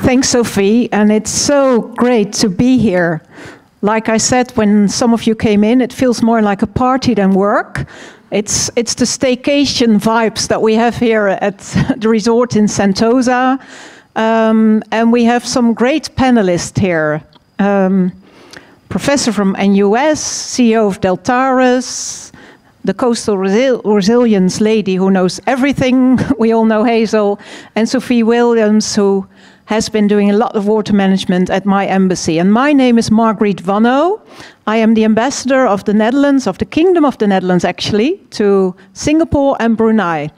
Thanks, Sophie, and it's so great to be here. Like I said, when some of you came in, it feels more like a party than work. It's the staycation vibes that we have here at the resort in Sentosa. And we have some great panelists here. Professor from NUS, CEO of Deltares, the coastal resilience lady who knows everything. We all know Hazel, and Sophie Williams, who has been doing a lot of water management at my embassy. And my name is Margriet Vanno. I am the ambassador of the Netherlands, of the Kingdom of the Netherlands actually, to Singapore and Brunei.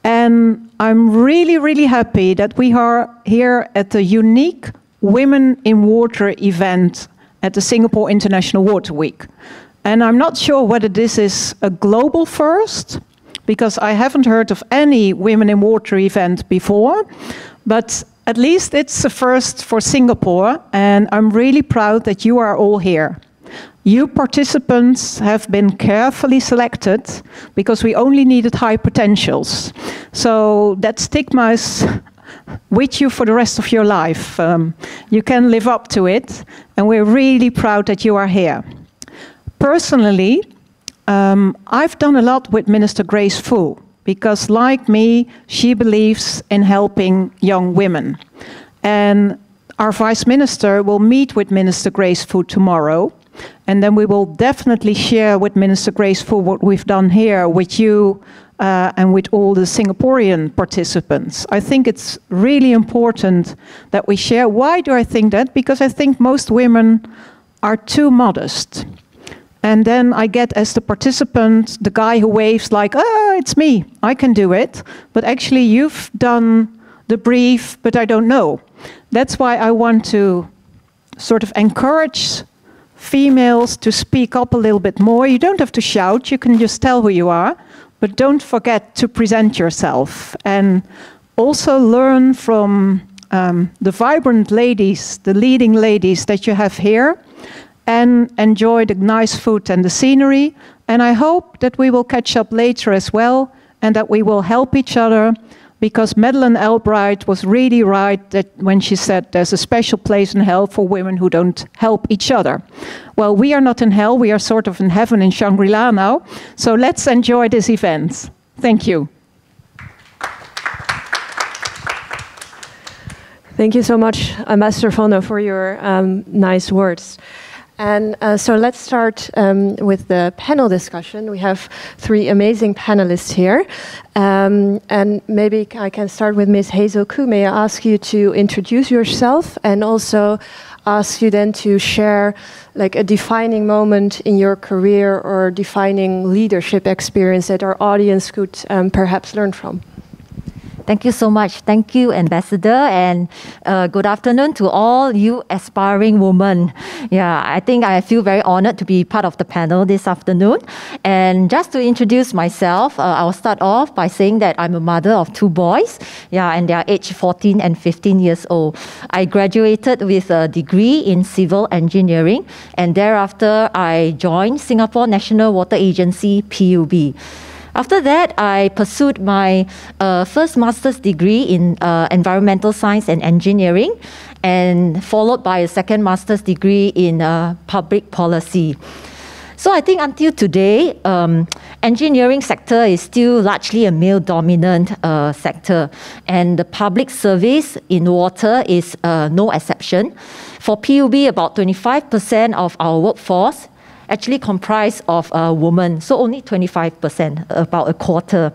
And I'm really, really happy that we are here at the unique Women in Water event at the Singapore International Water Week. And I'm not sure whether this is a global first, because I haven't heard of any Women in Water event before, but at least it's a first for Singapore, and I'm really proud that you are all here. You participants have been carefully selected because we only needed high potentials. So that stigma is with you for the rest of your life. You can live up to it, and we're really proud that you are here. Personally, I've done a lot with Minister Grace Fu, because like me, she believes in helping young women. And our Vice Minister will meet with Minister Grace Fu tomorrow, and then we will definitely share with Minister Grace Fu what we've done here with you and with all the Singaporean participants. I think it's really important that we share. Why do I think that? Because I think most women are too modest. And then I get, as the participant, the guy who waves like, it's me, I can do it. But actually, you've done the brief, but I don't know. That's why I want to sort of encourage females to speak up a little bit more. You don't have to shout, you can just tell who you are. But don't forget to present yourself. And also learn from the vibrant ladies, the leading ladies that you have here, and enjoy the nice food and the scenery. And I hope that we will catch up later as well, and that we will help each other, because Madeleine Albright was really right that when she said there's a special place in hell for women who don't help each other. Well, we are not in hell, we are sort of in heaven in Shangri-La now. So let's enjoy this event. Thank you. Thank you so much, Ambassador Vanno, for your nice words. And so let's start with the panel discussion. We have three amazing panelists here. And maybe I can start with Ms. Hazel Khoo. May I ask you to introduce yourself, and also ask you then to share like a defining moment in your career or defining leadership experience that our audience could perhaps learn from. Thank you so much. Thank you, Ambassador, and good afternoon to all you aspiring women. Yeah, I think I feel very honored to be part of the panel this afternoon. And just to introduce myself, I'll start off by saying that I'm a mother of two boys. Yeah, and they are aged 14 and 15 years old. I graduated with a degree in civil engineering, and thereafter I joined Singapore National Water Agency, PUB. After that, I pursued my first master's degree in environmental science and engineering, and followed by a second master's degree in public policy. So I think until today, engineering sector is still largely a male-dominant sector, and the public service in water is no exception. For PUB, about 25% of our workforce actually comprised of women, so only 25%, about a quarter.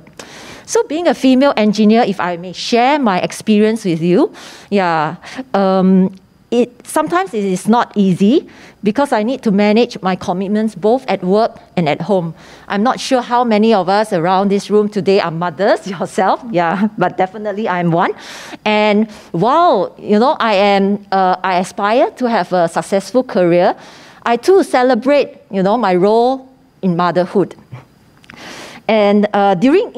So being a female engineer, if I may share my experience with you, yeah, sometimes it is not easy because I need to manage my commitments both at work and at home. I'm not sure how many of us around this room today are mothers yourself, yeah, but definitely I'm one. And while I aspire to have a successful career, I too celebrate, my role in motherhood. And during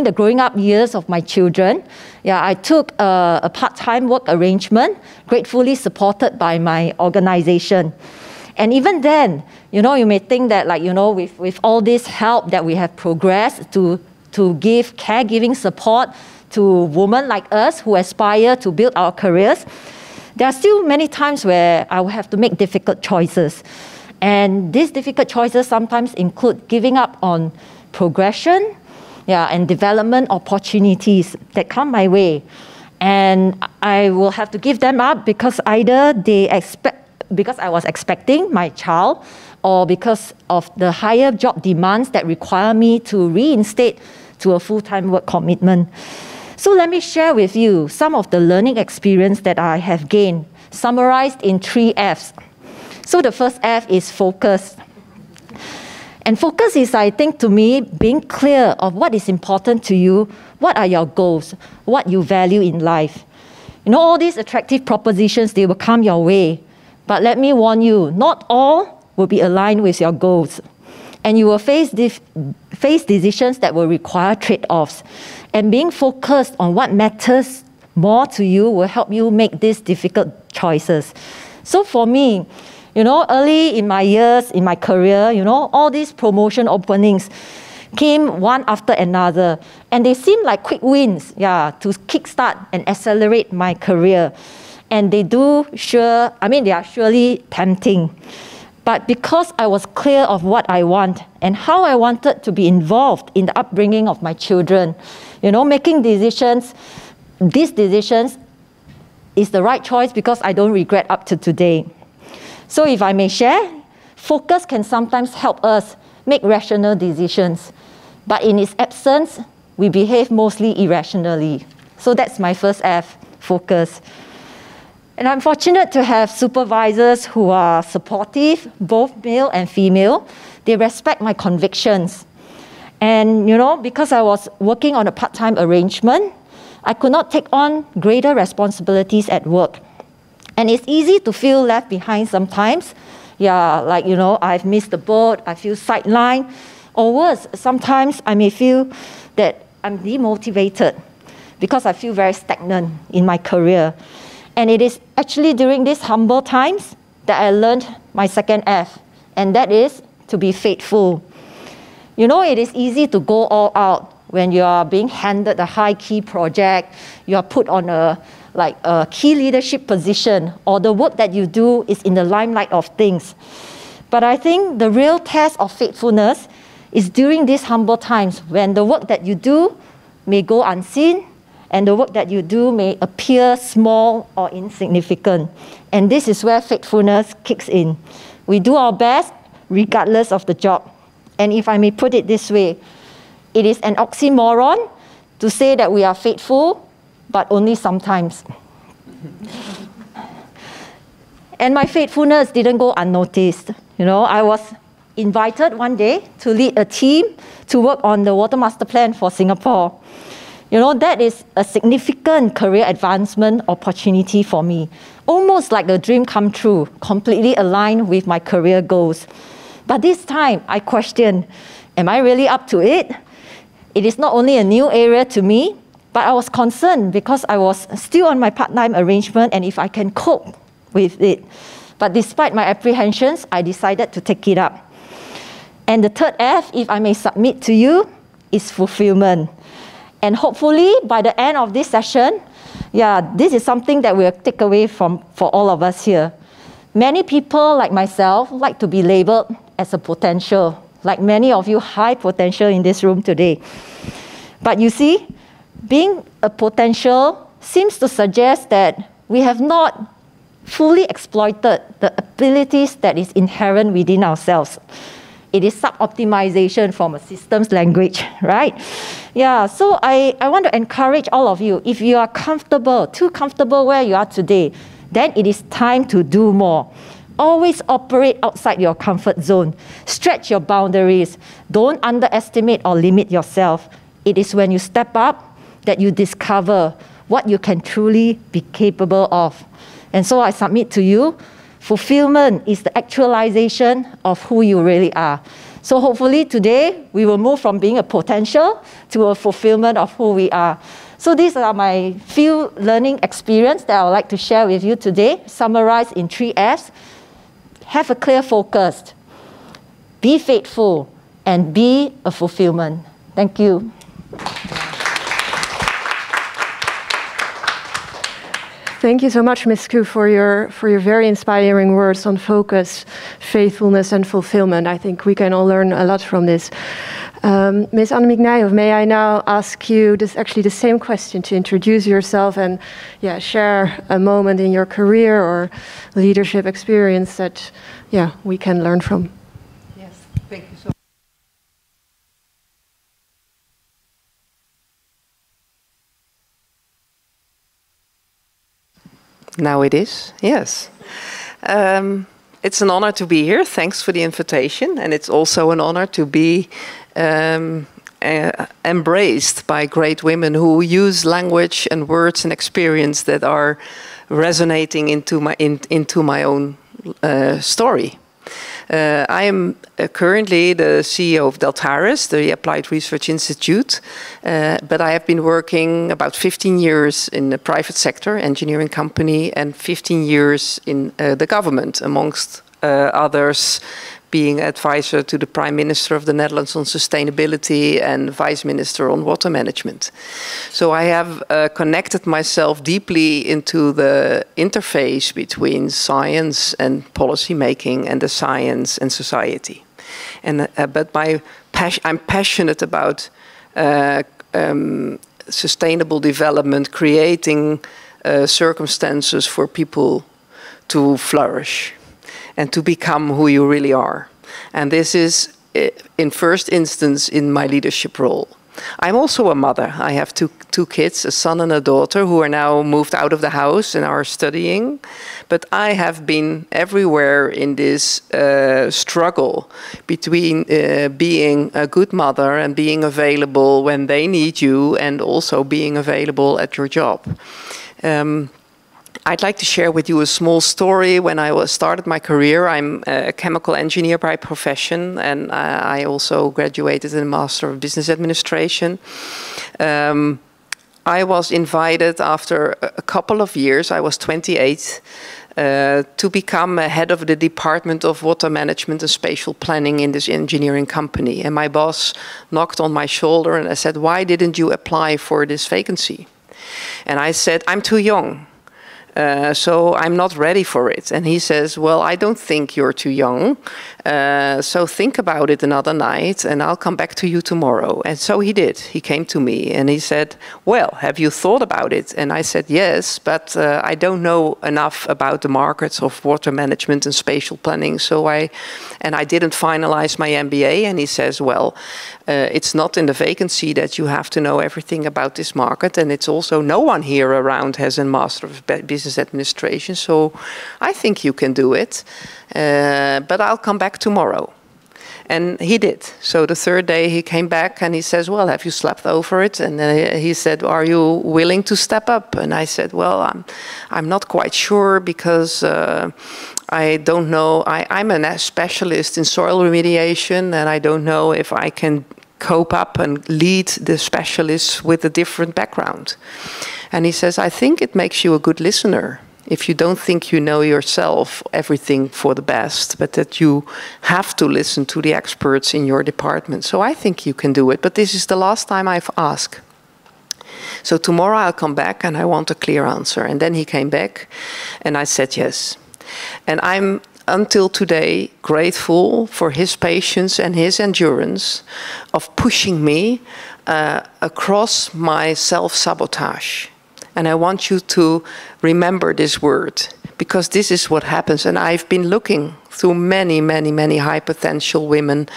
the growing up years of my children, yeah, I took a part-time work arrangement, gratefully supported by my organization. And even then, you may think that, with all this help that we have progressed to give caregiving support to women like us who aspire to build our careers, there are still many times where I will have to make difficult choices. And these difficult choices sometimes include giving up on progression, and development opportunities that come my way. And I will have to give them up because either because I was expecting my child, or because of the higher job demands that require me to reinstate to a full-time work commitment. So let me share with you some of the learning experience that I have gained, summarized in 3 Fs. So the first F is focus. And focus is, I think, to me, being clear of what is important to you, what are your goals, what you value in life. You know, all these attractive propositions, they will come your way. But let me warn you, not all will be aligned with your goals. And you will face decisions that will require trade-offs. And being focused on what matters more to you will help you make these difficult choices. So for me, you know, early in my years, in my career, you know, all these promotion openings came one after another. And they seemed like quick wins, to kickstart and accelerate my career. And they are surely tempting. But because I was clear of what I want and how I wanted to be involved in the upbringing of my children, you know, making decisions, these decisions is the right choice because I don't regret up to today. So if I may share, focus can sometimes help us make rational decisions. But in its absence, we behave mostly irrationally. So that's my first F, focus. And I'm fortunate to have supervisors who are supportive, both male and female. They respect my convictions. And, you know, because I was working on a part-time arrangement, I could not take on greater responsibilities at work. And it's easy to feel left behind sometimes. Like, you know, I've missed the boat, I feel sidelined. Or worse, sometimes I may feel that I'm demotivated because I feel very stagnant in my career. And it is actually during these humble times that I learned my second F, and that is to be faithful. You know, it is easy to go all out when you are being handed a high-key project, you are put on a key leadership position, or the work that you do is in the limelight of things. But I think the real test of faithfulness is during these humble times when the work that you do may go unseen, and the work that you do may appear small or insignificant. And this is where faithfulness kicks in. We do our best regardless of the job. And if I may put it this way, it is an oxymoron to say that we are faithful, but only sometimes. And my faithfulness didn't go unnoticed. You know, I was invited one day to lead a team to work on the water master plan for Singapore. You know, that is a significant career advancement opportunity for me. Almost like a dream come true, completely aligned with my career goals. But this time, I questioned, am I really up to it? It is not only a new area to me, but I was concerned because I was still on my part-time arrangement and if I can cope with it. But despite my apprehensions, I decided to take it up. And the third F, if I may submit to you, is fulfillment. And hopefully, by the end of this session, this is something that we'll take away for all of us here. Many people, like myself, like to be labeled as a potential, like many of you high potential in this room today. But you see, being a potential seems to suggest that we have not fully exploited the abilities that is inherent within ourselves. It is sub-optimization from a systems language, right? So I want to encourage all of you, if you are comfortable, too comfortable where you are today, then it is time to do more. Always operate outside your comfort zone. Stretch your boundaries. Don't underestimate or limit yourself. It is when you step up that you discover what you can truly be capable of. And so I submit to you, fulfillment is the actualization of who you really are. So hopefully today, we will move from being a potential to a fulfillment of who we are. So these are my few learning experiences that I would like to share with you today, summarized in 3 Fs. Have a clear focus, be faithful, and be a fulfillment. Thank you. Thank you so much, Ms. Khoo, for your very inspiring words on focus, faithfulness, and fulfillment. I think we can all learn a lot from this. Ms. Annemieke Nijhof, may I now ask you actually the same question, to introduce yourself and share a moment in your career or leadership experience that we can learn from. Yes, thank you so much. Now it is, yes. It's an honor to be here. Thanks for the invitation. And it's also an honor to be embraced by great women who use language and words and experience that are resonating into my own story. I am currently the CEO of Deltares, the Applied Research Institute, but I have been working about 15 years in the private sector, engineering company, and 15 years in the government, amongst others, being advisor to the Prime Minister of the Netherlands on sustainability and Vice Minister on water management. So I have connected myself deeply into the interface between science and policy making and the science and society. And but I'm passionate about sustainable development, creating circumstances for people to flourish and to become who you really are. And this is, in first instance, in my leadership role. I'm also a mother. I have two kids, a son and a daughter, who are now moved out of the house and are studying. But I have been everywhere in this struggle between being a good mother and being available when they need you, and also being available at your job. I'd like to share with you a small story. When I started my career, I'm a chemical engineer by profession, and I also graduated in a Master of Business Administration. I was invited after a couple of years, I was 28, to become a head of the Department of Water Management and Spatial Planning in this engineering company. And my boss knocked on my shoulder and I said, "Why didn't you apply for this vacancy?" And I said, "I'm too young. So I'm not ready for it." And he says, "Well, I don't think you're too young. So think about it another night and I'll come back to you tomorrow." And so he did. He came to me and he said, "Well, have you thought about it?" And I said, "Yes, but I don't know enough about the markets of water management and spatial planning. So I didn't finalize my MBA." And he says, "Well, it's not in the vacancy that you have to know everything about this market. And it's also no one here around has a Master of Business Administration. So I think you can do it. But I'll come back tomorrow." And he did. So the third day he came back and he says, "Well, have you slept over it?" And he said, "Are you willing to step up?" And I said, "Well, I'm not quite sure, because I don't know. I'm a specialist in soil remediation, and I don't know if I can cope up and lead the specialists with a different background." And he says, "I think it makes you a good listener if you don't think you know yourself everything for the best, but that you have to listen to the experts in your department. So I think you can do it, but this is the last time I've asked. So tomorrow I'll come back and I want a clear answer." And then he came back and I said yes. And I'm, until today, grateful for his patience and his endurance of pushing me across my self-sabotage. And I want you to remember this word, because this is what happens. And I've been looking through many, many, many high potential women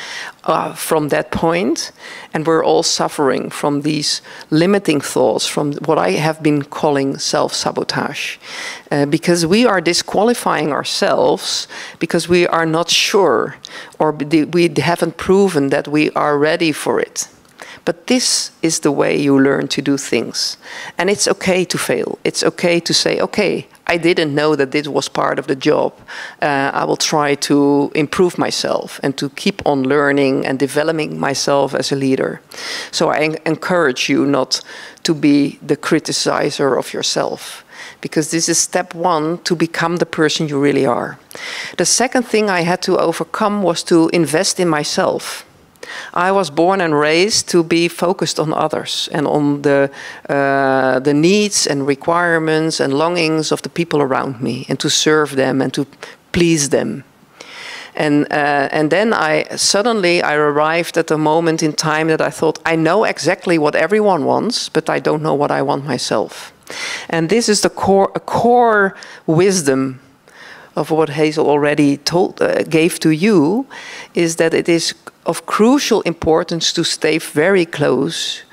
from that point. And we're all suffering from these limiting thoughts, from what I have been calling self-sabotage. Because we are disqualifying ourselves because we are not sure, or we haven't proven that we are ready for it. But this is the way you learn to do things. And it's okay to fail. It's okay to say, "Okay, I didn't know that this was part of the job. I will try to improve myself and to keep on learning and developing myself as a leader." So I encourage you not to be the criticizer of yourself, because this is step one to become the person you really are. The second thing I had to overcome was to invest in myself. I was born and raised to be focused on others and on the needs and requirements and longings of the people around me, and to serve them and to please them. And then I arrived at a moment in time that I thought, I know exactly what everyone wants, but I don't know what I want myself. And this is the core wisdom of what Hazel already gave to you, is that it is of crucial importance to stay very close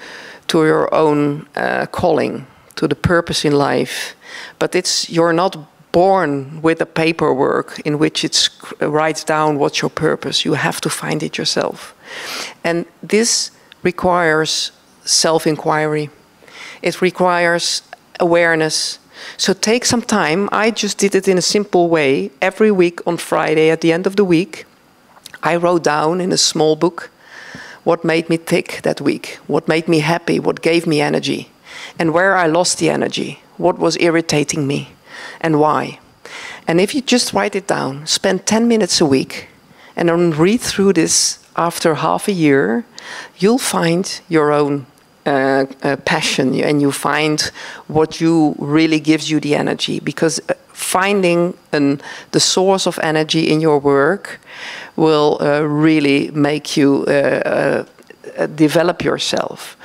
to your own calling, to the purpose in life. But you're not born with a paperwork in which it writes down what's your purpose. You have to find it yourself. And this requires self-inquiry. It requires awareness. So take some time. I just did it in a simple way. Every week on Friday, at the end of the week, I wrote down in a small book what made me tick that week, what made me happy, what gave me energy, and where I lost the energy, what was irritating me, and why. And if you just write it down, spend 10 minutes a week, and then read through this after half a year, you'll find your own passion, and you find what really gives you the energy. Because finding the source of energy in your work will really make you develop yourself.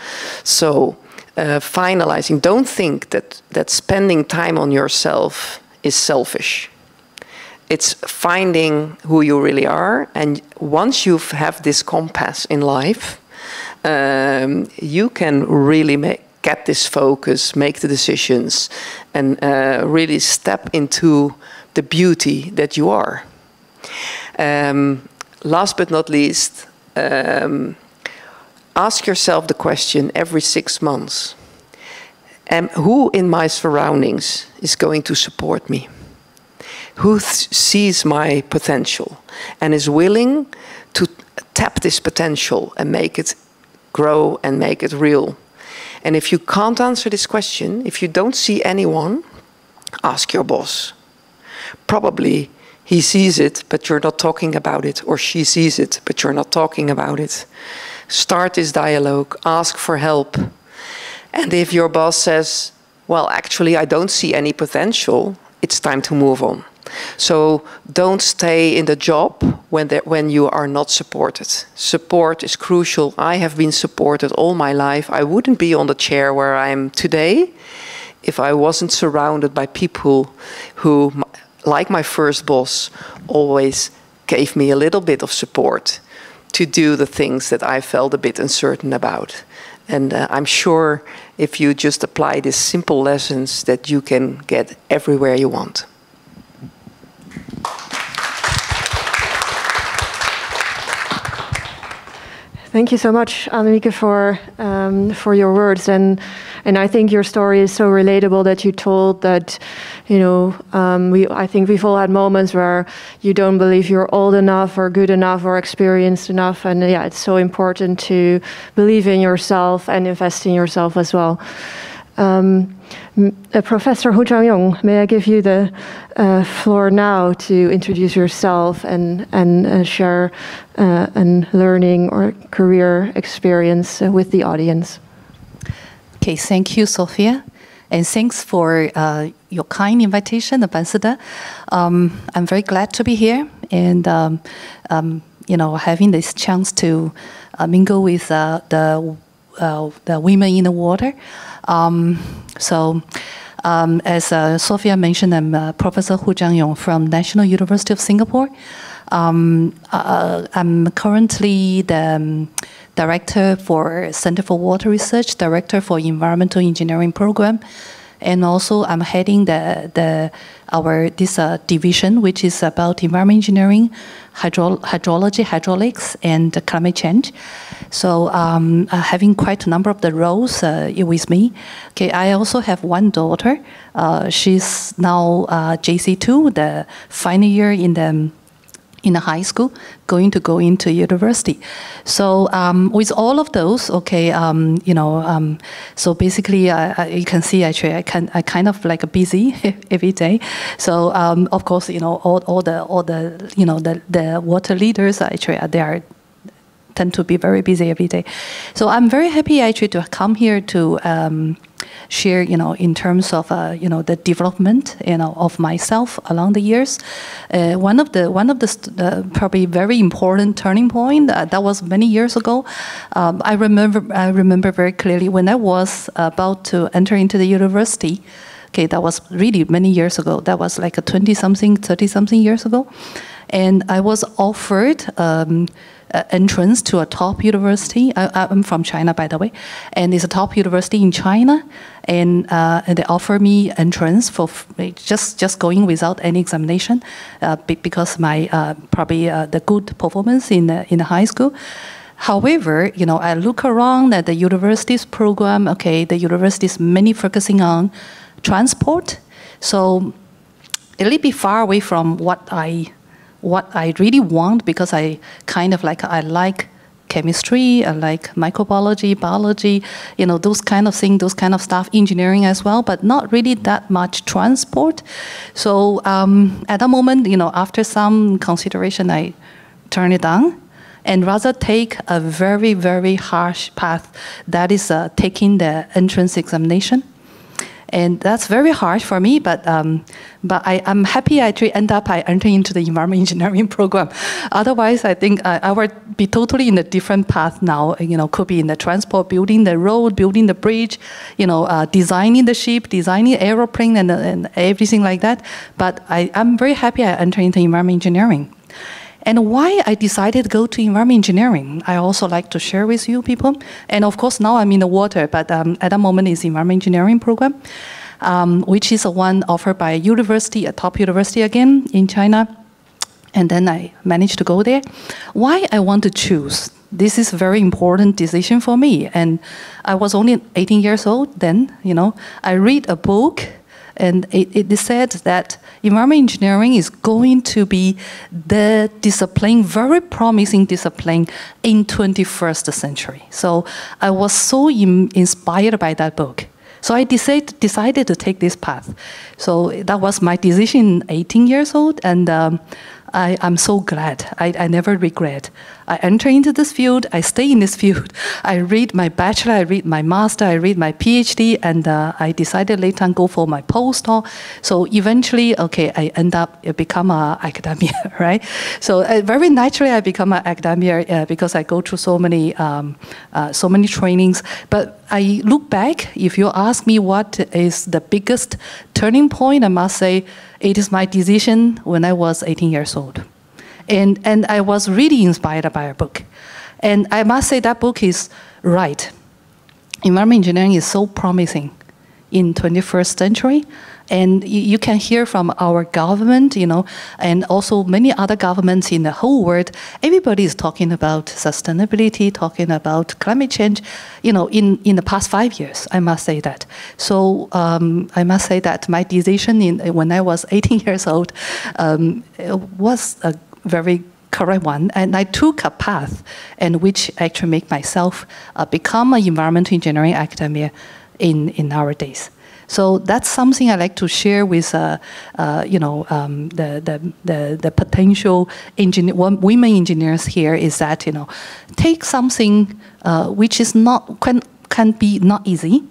So finalizing, don't think that spending time on yourself is selfish. It's finding who you really are, and once you have this compass in life, you can really get this focus, make the decisions, and really step into the beauty that you are. Last but not least, ask yourself the question every 6 months, who in my surroundings is going to support me? Who sees my potential and is willing to tap this potential and make it grow and make it real? And if you can't answer this question, if you don't see anyone, ask your boss. Probably he sees it, but you're not talking about it, or she sees it, but you're not talking about it. Start this dialogue, ask for help. And if your boss says, well, actually, I don't see any potential, it's time to move on. So don't stay in the job when you are not supported. Support is crucial. I have been supported all my life. I wouldn't be on the chair where I am today if I wasn't surrounded by people who, like my first boss, always gave me a little bit of support to do the things that I felt a bit uncertain about. And I'm sure if you just apply these simple lessons that you can get everywhere you want. Thank you so much, Annemieke, for your words, and I think your story is so relatable that you told that, you know, I think we've all had moments where you don't believe you're old enough or good enough or experienced enough, and yeah, it's so important to believe in yourself and invest in yourself as well. Professor Jiangyong, may I give you the floor now to introduce yourself and share a learning or career experience with the audience. Okay, thank you, Sophia, and thanks for your kind invitation, Ambassador. I'm very glad to be here and you know, having this chance to mingle with the women in the water. As Sophia mentioned, I'm Professor Jiangyong from National University of Singapore. I'm currently the Director for Center for Water Research, Director for Environmental Engineering Program, and also I'm heading this division, which is about environment engineering, hydrology, hydraulics, and climate change. So having quite a number of the roles with me. Okay, I also have one daughter. She's now JC2, the final year in the high school, going to go into university. So with all of those, okay, you know, so basically you can see actually I kind of like busy every day. So of course, you know, all the you know the water leaders actually they are tend to be very busy every day. So I'm very happy actually to come here to share, in terms of, the development, of myself along the years. One of the probably very important turning point that was many years ago. I remember very clearly when I was about to enter into the university. Okay, that was really many years ago. That was like a 20-something, 30-something years ago. And I was offered entrance to a top university. I'm from China, by the way. And it's a top university in China. And they offered me entrance for just going without any examination because my probably the good performance in the high school. However, I look around at the university's program. Okay, the university is mainly focusing on transport, so a little bit far away from what I really want, because I like chemistry, I like microbiology, biology, those kind of things, those kind of stuff, engineering as well, but not really that much transport. So at that moment, after some consideration, I turned it down and rather take a very, very harsh path, that is taking the entrance examination. And that's very hard for me, but I'm happy I actually end up entering into the environment engineering program. Otherwise, I think I would be totally in a different path now. Could be in the transport, building the road, building the bridge, designing the ship, designing aeroplane, and everything like that. But I'm very happy I entered into environment engineering. And why I decided to go to environment engineering, I also like to share with you people. And of course, now I'm in the water, but at the moment it's environment engineering program, which is one offered by a university, a top university again in China. And then I managed to go there. Why I want to choose? This is a very important decision for me. And I was only 18 years old then, I read a book, and it said that environment engineering is going to be the discipline, very promising discipline in 21st century. So I was so inspired by that book. So I decided to take this path. So that was my decision, 18 years old, and I'm so glad. I never regret. I enter into this field, I stay in this field. I read my bachelor, I read my master, I read my PhD, and I decided later on go for my postdoc. So eventually, okay, I end up become an academia, right? So very naturally, I become an academia because I go through so many trainings. But I look back, if you ask me what is the biggest turning point, I must say it is my decision when I was 18 years old. And I was really inspired by a book. And I must say that book is right. Environment engineering is so promising in 21st century. And you can hear from our government, and also many other governments in the whole world, everybody is talking about sustainability, talking about climate change, in the past 5 years, I must say that. So I must say that my decision when I was 18 years old was a very correct one, and I took a path and which actually make myself become an environmental engineering academia in our days. So that's something I like to share with the potential women engineers here, is that take something which is can be not easy,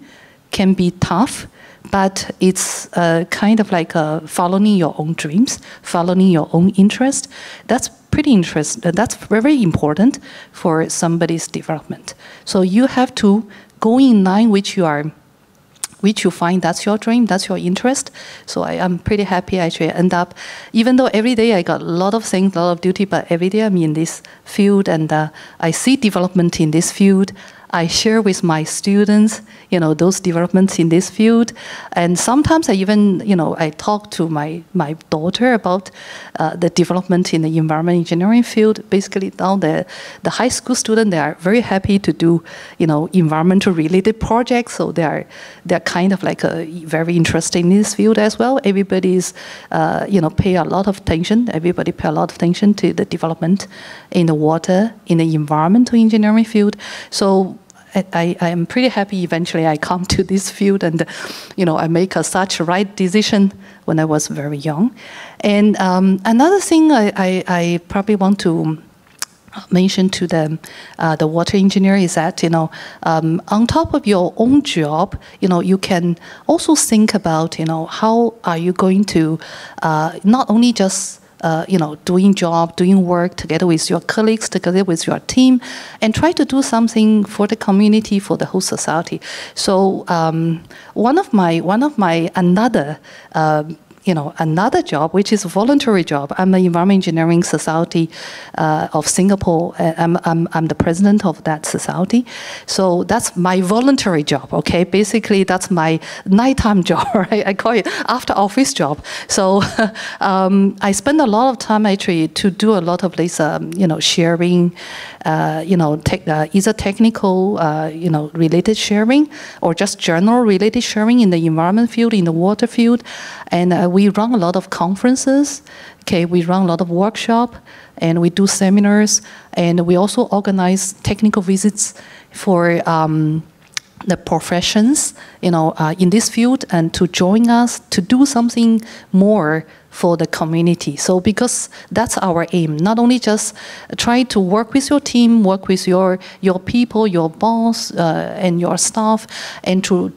can be tough, but it's kind of like following your own dreams, following your own interest. That's pretty interesting. That's very important for somebody's development. So you have to go in line which you find that's your dream, that's your interest. So I'm pretty happy actually end up, even though every day I got a lot of things, a lot of duty, but every day I'm in this field and I see development in this field. I share with my students, those developments in this field. And sometimes I even, I talk to my daughter about the development in the environment engineering field. Basically now the high school students, they are very happy to do, environmental related projects. So they're kind of like very interested in this field as well. Everybody's, pay a lot of attention. Everybody pay a lot of attention to the development in the water, in the environmental engineering field. So I am pretty happy eventually I come to this field and, I make such a right decision when I was very young. And another thing I probably want to mention to the water engineer is that, on top of your own job, you can also think about, how are you going to not only just doing work together with your colleagues, together with your team, and try to do something for the community, for the whole society. So one of my another job, which is a voluntary job. I'm the Environment Engineering Society of Singapore. I'm the president of that society. So that's my voluntary job, okay? Basically, that's my nighttime job, right? I call it after office job. So I spend a lot of time actually to do a lot of this, sharing, either technical, related sharing or just general related sharing in the environment field, in the water field. And we run a lot of conferences, okay? We run a lot of workshops, and we do seminars, and we also organize technical visits for the professions, in this field, and to join us to do something more for the community. So because that's our aim, not only just try to work with your team, work with your people, your boss, and your staff, and to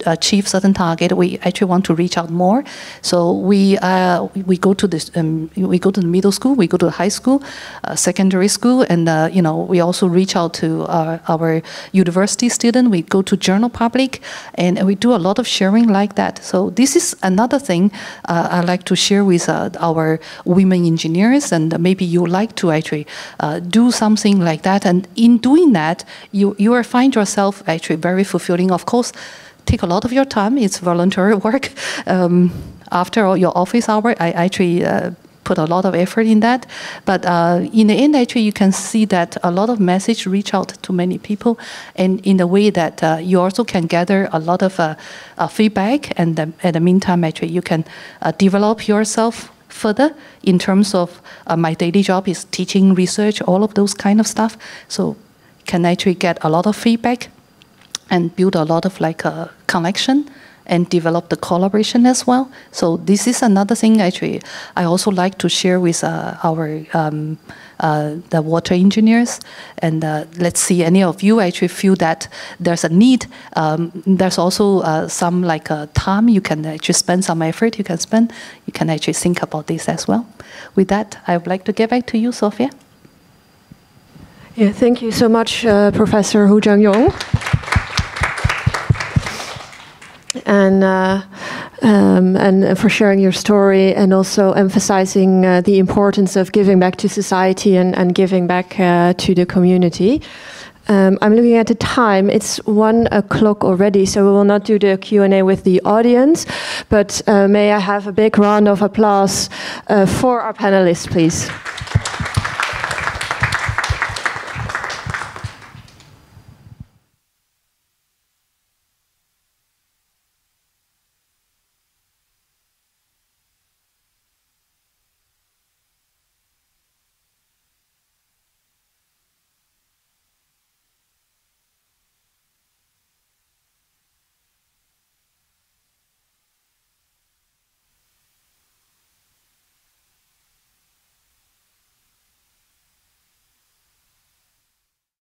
achieve certain target. We actually want to reach out more. So we go to this, we go to the middle school, we go to the high school, secondary school, and we also reach out to our university student. We go to journal public, and we do a lot of sharing like that. So this is another thing I like to share with our women engineers, and maybe you like to actually do something like that. And in doing that, you will find yourself actually very fulfilling. Of course, take a lot of your time. It's voluntary work. After your office hour, I actually put a lot of effort in that. But in the end, actually, you can see that a lot of message reach out to many people, and in a way that you also can gather a lot of feedback. And at the meantime, actually, you can develop yourself further in terms of my daily job is teaching, research, all of those kind of stuff. So can actually get a lot of feedback and build a lot of connection and develop the collaboration as well. So this is another thing actually I also like to share with our the water engineers. And let's see, any of you actually feel that there's a need. There's also some time you can actually spend, some effort you can spend. You can actually think about this as well. With that, I would like to get back to you, Sophia. Yeah, thank you so much, Professor Jiangyong. And for sharing your story, and also emphasizing the importance of giving back to society and giving back to the community. I'm looking at the time. It's 1 o'clock already, so we will not do the Q&A with the audience. But may I have a big round of applause for our panelists, please?